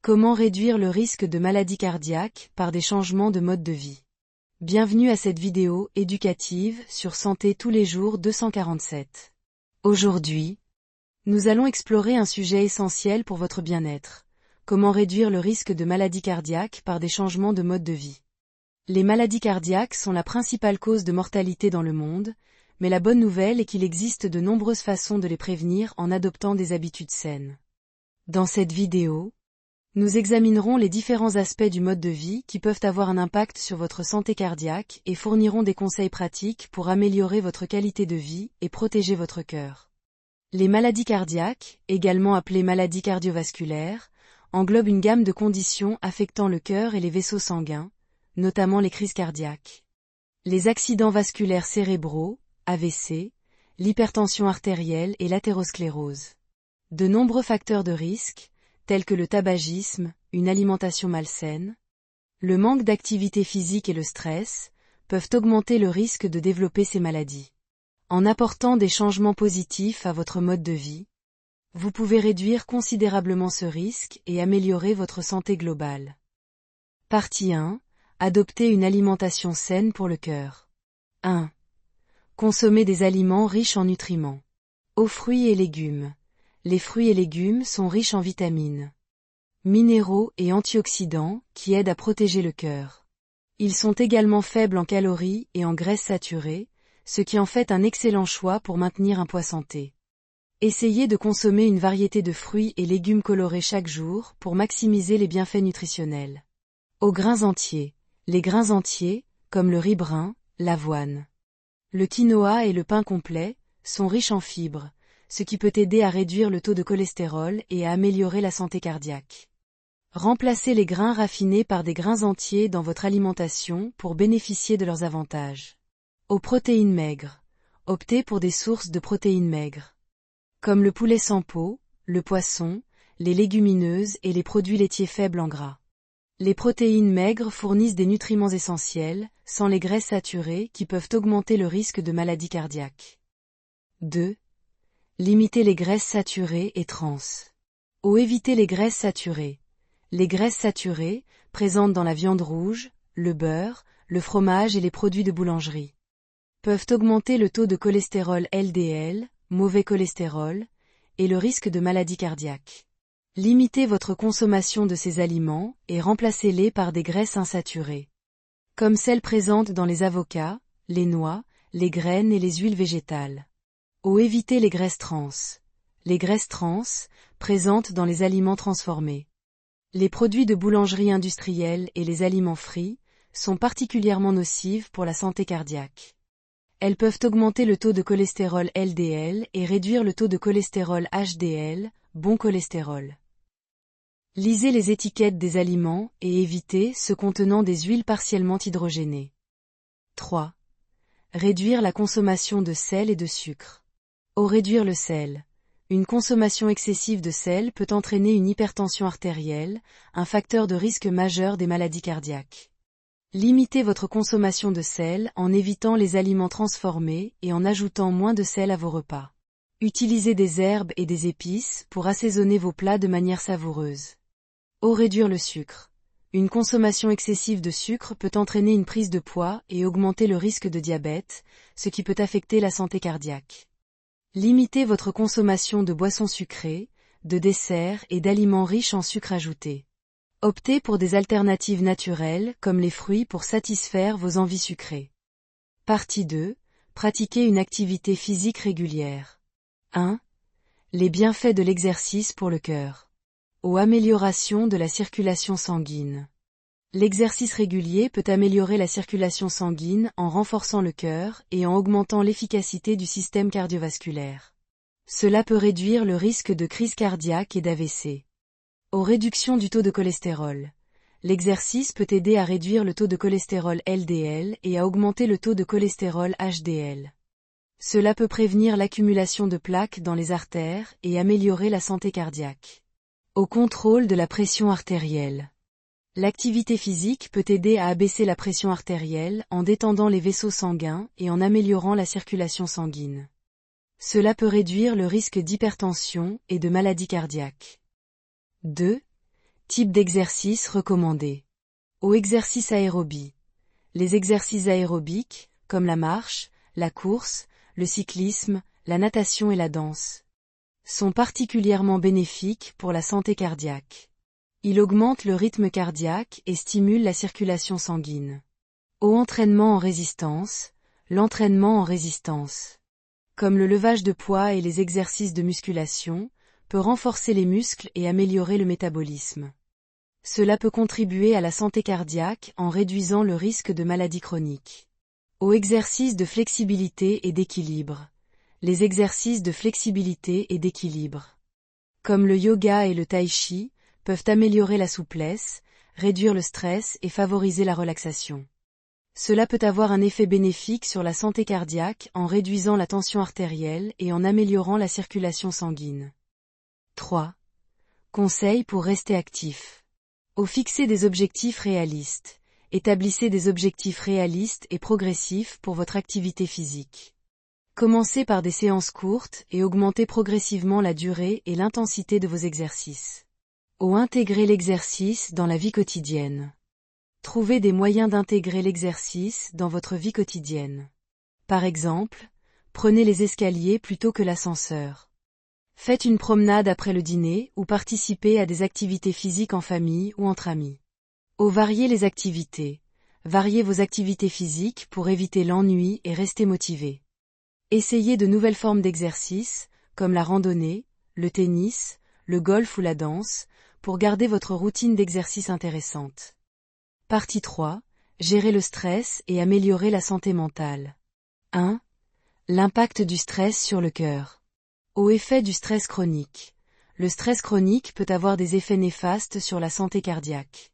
Comment réduire le risque de maladie cardiaque par des changements de mode de vie? Bienvenue à cette vidéo éducative sur Santé tous les jours 247. Aujourd'hui, nous allons explorer un sujet essentiel pour votre bien-être. Comment réduire le risque de maladie cardiaque par des changements de mode de vie? Les maladies cardiaques sont la principale cause de mortalité dans le monde, mais la bonne nouvelle est qu'il existe de nombreuses façons de les prévenir en adoptant des habitudes saines. Dans cette vidéo, nous examinerons les différents aspects du mode de vie qui peuvent avoir un impact sur votre santé cardiaque et fournirons des conseils pratiques pour améliorer votre qualité de vie et protéger votre cœur. Les maladies cardiaques, également appelées maladies cardiovasculaires, englobent une gamme de conditions affectant le cœur et les vaisseaux sanguins, notamment les crises cardiaques. Les accidents vasculaires cérébraux, AVC, l'hypertension artérielle et l'athérosclérose. De nombreux facteurs de risque, tels que le tabagisme, une alimentation malsaine, le manque d'activité physique et le stress, peuvent augmenter le risque de développer ces maladies. En apportant des changements positifs à votre mode de vie, vous pouvez réduire considérablement ce risque et améliorer votre santé globale. Partie 1. Adopter une alimentation saine pour le cœur. 1. Consommer des aliments riches en nutriments. Aux fruits et légumes. Les fruits et légumes sont riches en vitamines, minéraux et antioxydants qui aident à protéger le cœur. Ils sont également faibles en calories et en graisses saturées, ce qui en fait un excellent choix pour maintenir un poids santé. Essayez de consommer une variété de fruits et légumes colorés chaque jour pour maximiser les bienfaits nutritionnels. Aux grains entiers. Les grains entiers, comme le riz brun, l'avoine, le quinoa et le pain complet, sont riches en fibres, ce qui peut aider à réduire le taux de cholestérol et à améliorer la santé cardiaque. Remplacez les grains raffinés par des grains entiers dans votre alimentation pour bénéficier de leurs avantages. Aux protéines maigres. Optez pour des sources de protéines maigres, comme le poulet sans peau, le poisson, les légumineuses et les produits laitiers faibles en gras. Les protéines maigres fournissent des nutriments essentiels, sans les graisses saturées qui peuvent augmenter le risque de maladie cardiaque. 2. Limitez les graisses saturées et trans. Ou évitez les graisses saturées. Les graisses saturées, présentes dans la viande rouge, le beurre, le fromage et les produits de boulangerie, peuvent augmenter le taux de cholestérol LDL, mauvais cholestérol, et le risque de maladie cardiaque. Limitez votre consommation de ces aliments et remplacez-les par des graisses insaturées, comme celles présentes dans les avocats, les noix, les graines et les huiles végétales. Ou évitez les graisses trans. Les graisses trans, présentes dans les aliments transformés, les produits de boulangerie industrielle et les aliments frits, sont particulièrement nocives pour la santé cardiaque. Elles peuvent augmenter le taux de cholestérol LDL et réduire le taux de cholestérol HDL, bon cholestérol. Lisez les étiquettes des aliments et évitez ceux contenant des huiles partiellement hydrogénées. 3. Réduire la consommation de sel et de sucre. Ou réduire le sel. Une consommation excessive de sel peut entraîner une hypertension artérielle, un facteur de risque majeur des maladies cardiaques. Limitez votre consommation de sel en évitant les aliments transformés et en ajoutant moins de sel à vos repas. Utilisez des herbes et des épices pour assaisonner vos plats de manière savoureuse. Ou réduire le sucre. Une consommation excessive de sucre peut entraîner une prise de poids et augmenter le risque de diabète, ce qui peut affecter la santé cardiaque. Limitez votre consommation de boissons sucrées, de desserts et d'aliments riches en sucre ajouté. Optez pour des alternatives naturelles comme les fruits pour satisfaire vos envies sucrées. Partie 2. Pratiquez une activité physique régulière. 1. Les bienfaits de l'exercice pour le cœur. Ou amélioration de la circulation sanguine. L'exercice régulier peut améliorer la circulation sanguine en renforçant le cœur et en augmentant l'efficacité du système cardiovasculaire. Cela peut réduire le risque de crise cardiaque et d'AVC. Aux réductions du taux de cholestérol. L'exercice peut aider à réduire le taux de cholestérol LDL et à augmenter le taux de cholestérol HDL. Cela peut prévenir l'accumulation de plaques dans les artères et améliorer la santé cardiaque. Au contrôle de la pression artérielle. L'activité physique peut aider à abaisser la pression artérielle en détendant les vaisseaux sanguins et en améliorant la circulation sanguine. Cela peut réduire le risque d'hypertension et de maladie cardiaque. 2. Type d'exercice recommandé. Au exercice aérobie. Les exercices aérobiques, comme la marche, la course, le cyclisme, la natation et la danse, sont particulièrement bénéfiques pour la santé cardiaque. Il augmente le rythme cardiaque et stimule la circulation sanguine. Au entraînement en résistance, l'entraînement en résistance, comme le levage de poids et les exercices de musculation, peut renforcer les muscles et améliorer le métabolisme. Cela peut contribuer à la santé cardiaque en réduisant le risque de maladies chroniques. Au exercice de flexibilité et d'équilibre. Les exercices de flexibilité et d'équilibre, comme le yoga et le tai chi, peuvent améliorer la souplesse, réduire le stress et favoriser la relaxation. Cela peut avoir un effet bénéfique sur la santé cardiaque en réduisant la tension artérielle et en améliorant la circulation sanguine. 3. Conseils pour rester actif. Fixez des objectifs réalistes. Établissez des objectifs réalistes et progressifs pour votre activité physique. Commencez par des séances courtes et augmentez progressivement la durée et l'intensité de vos exercices. Intégrer l'exercice dans la vie quotidienne. Trouvez des moyens d'intégrer l'exercice dans votre vie quotidienne. Par exemple, prenez les escaliers plutôt que l'ascenseur. Faites une promenade après le dîner ou participez à des activités physiques en famille ou entre amis. Variez les activités. Variez vos activités physiques pour éviter l'ennui et rester motivé. Essayez de nouvelles formes d'exercice, comme la randonnée, le tennis, le golf ou la danse, pour garder votre routine d'exercice intéressante. Partie 3. Gérer le stress et améliorer la santé mentale. 1. L'impact du stress sur le cœur. Effet du stress chronique. Le stress chronique peut avoir des effets néfastes sur la santé cardiaque.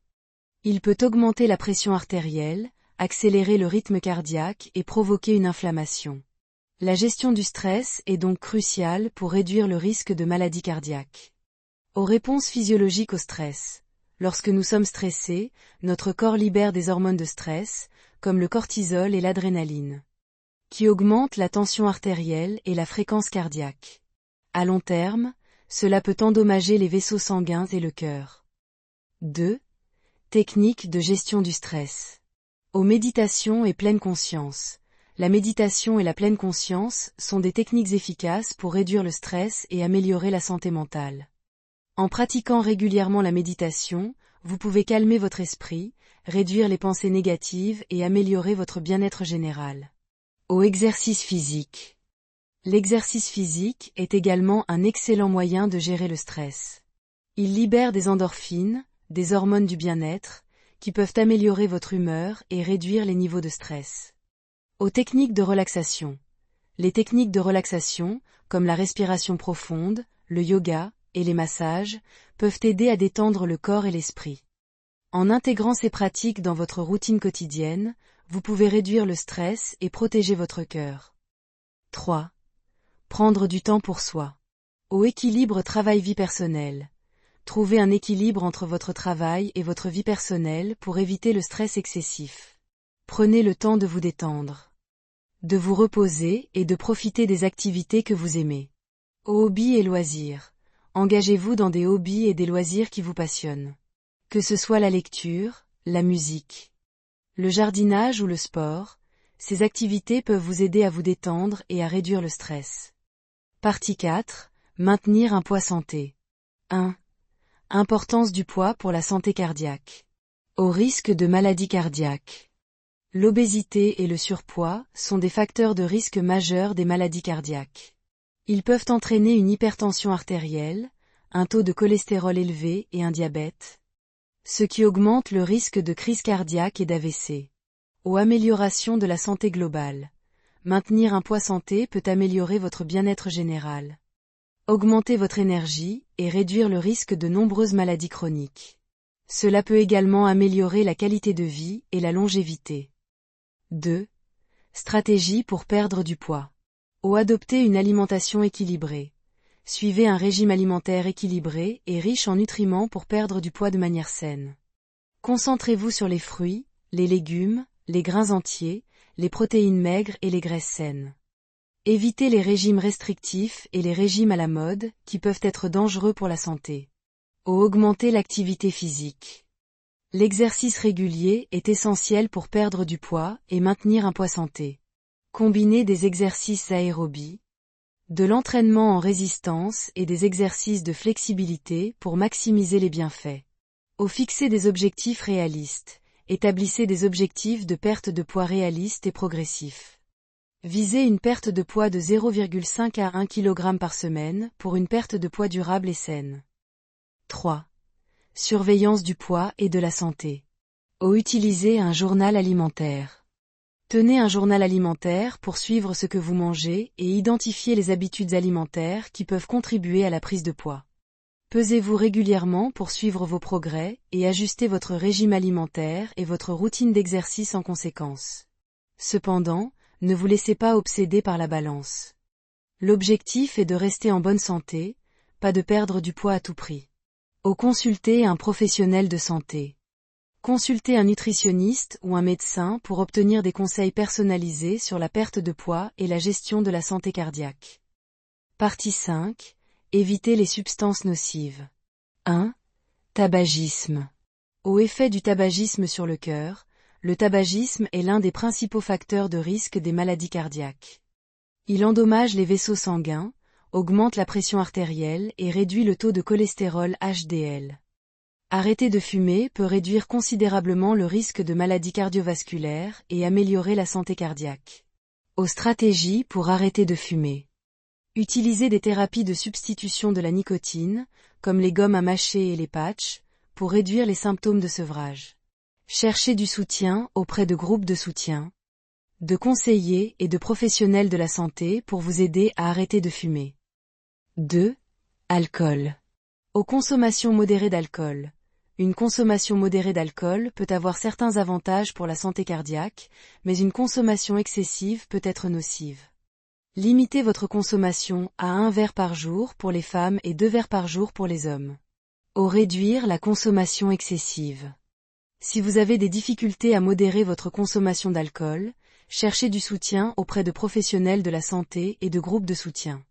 Il peut augmenter la pression artérielle, accélérer le rythme cardiaque et provoquer une inflammation. La gestion du stress est donc cruciale pour réduire le risque de maladie cardiaque. Réponses physiologiques au stress. Lorsque nous sommes stressés, notre corps libère des hormones de stress, comme le cortisol et l'adrénaline, qui augmentent la tension artérielle et la fréquence cardiaque. À long terme, cela peut endommager les vaisseaux sanguins et le cœur. 2. Technique de gestion du stress. Méditation et pleine conscience. La méditation et la pleine conscience sont des techniques efficaces pour réduire le stress et améliorer la santé mentale. En pratiquant régulièrement la méditation, vous pouvez calmer votre esprit, réduire les pensées négatives et améliorer votre bien-être général. Exercice physique. L'exercice physique est également un excellent moyen de gérer le stress. Il libère des endorphines, des hormones du bien-être, qui peuvent améliorer votre humeur et réduire les niveaux de stress. Techniques de relaxation. Les techniques de relaxation, comme la respiration profonde, le yoga et les massages, peuvent aider à détendre le corps et l'esprit. En intégrant ces pratiques dans votre routine quotidienne, vous pouvez réduire le stress et protéger votre cœur. 3. Prendre du temps pour soi. Équilibre travail-vie personnelle. Trouvez un équilibre entre votre travail et votre vie personnelle pour éviter le stress excessif. Prenez le temps de vous détendre, de vous reposer et de profiter des activités que vous aimez. Hobbies et loisirs. Engagez-vous dans des hobbies et des loisirs qui vous passionnent. Que ce soit la lecture, la musique, le jardinage ou le sport, ces activités peuvent vous aider à vous détendre et à réduire le stress. Partie 4. Maintenir un poids santé. 1. Importance du poids pour la santé cardiaque. Risque de maladie cardiaque. L'obésité et le surpoids sont des facteurs de risque majeurs des maladies cardiaques. Ils peuvent entraîner une hypertension artérielle, un taux de cholestérol élevé et un diabète, ce qui augmente le risque de crise cardiaque et d'AVC. Amélioration de la santé globale. Maintenir un poids santé peut améliorer votre bien-être général, augmenter votre énergie et réduire le risque de nombreuses maladies chroniques. Cela peut également améliorer la qualité de vie et la longévité. 2. Stratégie pour perdre du poids. Adoptez une alimentation équilibrée. Suivez un régime alimentaire équilibré et riche en nutriments pour perdre du poids de manière saine. Concentrez-vous sur les fruits, les légumes, les grains entiers, les protéines maigres et les graisses saines. Évitez les régimes restrictifs et les régimes à la mode, qui peuvent être dangereux pour la santé. Augmenter l'activité physique. L'exercice régulier est essentiel pour perdre du poids et maintenir un poids santé. Combinez des exercices aérobies, de l'entraînement en résistance et des exercices de flexibilité pour maximiser les bienfaits. Fixez des objectifs réalistes. Établissez des objectifs de perte de poids réalistes et progressifs. Visez une perte de poids de 0,5 à 1 kg par semaine pour une perte de poids durable et saine. 3. Surveillance du poids et de la santé. Utilisez un journal alimentaire. Tenez un journal alimentaire pour suivre ce que vous mangez et identifier les habitudes alimentaires qui peuvent contribuer à la prise de poids. Pesez-vous régulièrement pour suivre vos progrès et ajuster votre régime alimentaire et votre routine d'exercice en conséquence. Cependant, ne vous laissez pas obséder par la balance. L'objectif est de rester en bonne santé, pas de perdre du poids à tout prix. Consultez un professionnel de santé. Consultez un nutritionniste ou un médecin pour obtenir des conseils personnalisés sur la perte de poids et la gestion de la santé cardiaque. Partie 5. Évitez les substances nocives. 1. Tabagisme. Effet du tabagisme sur le cœur. Le tabagisme est l'un des principaux facteurs de risque des maladies cardiaques. Il endommage les vaisseaux sanguins, augmente la pression artérielle et réduit le taux de cholestérol HDL. Arrêter de fumer peut réduire considérablement le risque de maladies cardiovasculaires et améliorer la santé cardiaque. Stratégies pour arrêter de fumer. Utilisez des thérapies de substitution de la nicotine, comme les gommes à mâcher et les patchs, pour réduire les symptômes de sevrage. Cherchez du soutien auprès de groupes de soutien, de conseillers et de professionnels de la santé pour vous aider à arrêter de fumer. 2. Alcool. Consommation modérée d'alcool. Une consommation modérée d'alcool peut avoir certains avantages pour la santé cardiaque, mais une consommation excessive peut être nocive. Limitez votre consommation à 1 verre par jour pour les femmes et 2 verres par jour pour les hommes. Réduire la consommation excessive. Si vous avez des difficultés à modérer votre consommation d'alcool, cherchez du soutien auprès de professionnels de la santé et de groupes de soutien.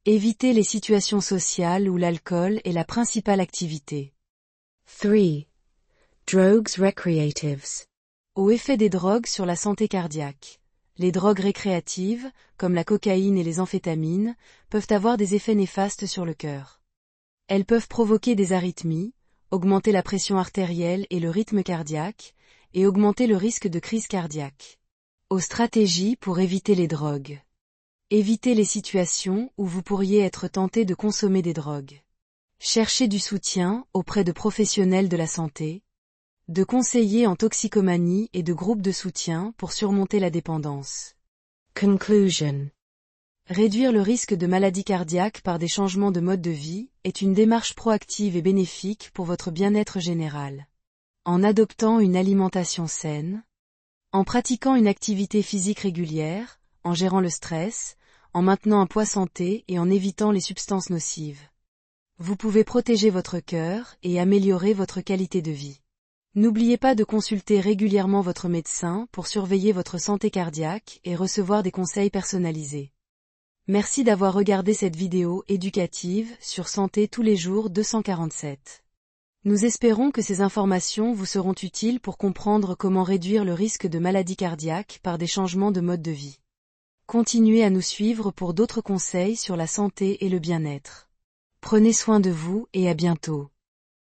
Évitez les situations sociales où l'alcool est la principale activité. 3. Drugs recreatives. Effet des drogues sur la santé cardiaque. Les drogues récréatives, comme la cocaïne et les amphétamines, peuvent avoir des effets néfastes sur le cœur. Elles peuvent provoquer des arythmies, augmenter la pression artérielle et le rythme cardiaque, et augmenter le risque de crise cardiaque. Stratégies pour éviter les drogues. Évitez les situations où vous pourriez être tenté de consommer des drogues. Cherchez du soutien auprès de professionnels de la santé, de conseillers en toxicomanie et de groupes de soutien pour surmonter la dépendance. Conclusion. Réduire le risque de maladie cardiaque par des changements de mode de vie est une démarche proactive et bénéfique pour votre bien-être général. En adoptant une alimentation saine, en pratiquant une activité physique régulière, en gérant le stress, en maintenant un poids santé et en évitant les substances nocives. Vous pouvez protéger votre cœur et améliorer votre qualité de vie. N'oubliez pas de consulter régulièrement votre médecin pour surveiller votre santé cardiaque et recevoir des conseils personnalisés. Merci d'avoir regardé cette vidéo éducative sur Santé tous les jours 247. Nous espérons que ces informations vous seront utiles pour comprendre comment réduire le risque de maladie cardiaque par des changements de mode de vie. Continuez à nous suivre pour d'autres conseils sur la santé et le bien-être. Prenez soin de vous et à bientôt.